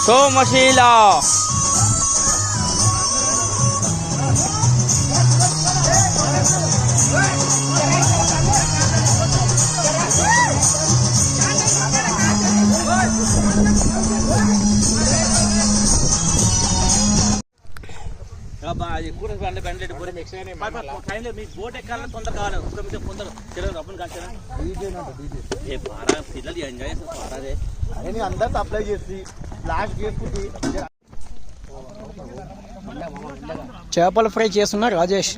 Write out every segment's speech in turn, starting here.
Somasila boat ఎక్కాలని తొందర కావాలి పిల్లలు ఎంజాయ్ చేస్తారు అందరు అప్లై చేసి లాస్ట్ చేసుకుంటే చేపల ఫ్రై చేస్తున్నా రాజేష్.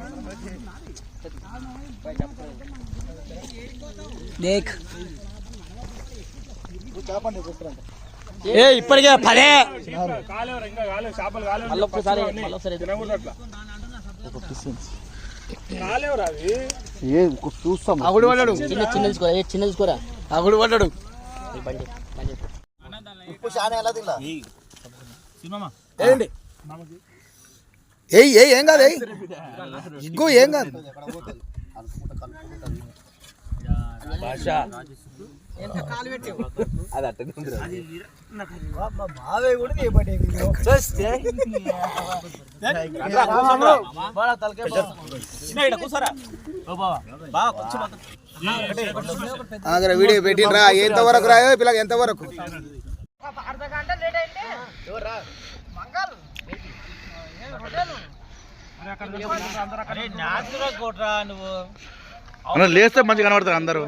దేక్ ఏ ఇప్పటికే 10 చూస్తాం. అగుడు పడ్డాడు, చిన్న తీసుకోరా. అగుడు పడ్డాడు. ఏం కాదు ఏం కాదు. వీడియో పెట్టినరా ఎంతవరకు రాయో పిల్లకి ఎంతవరకు లేస్తే మంచిగా కనబడతారు అందరూ.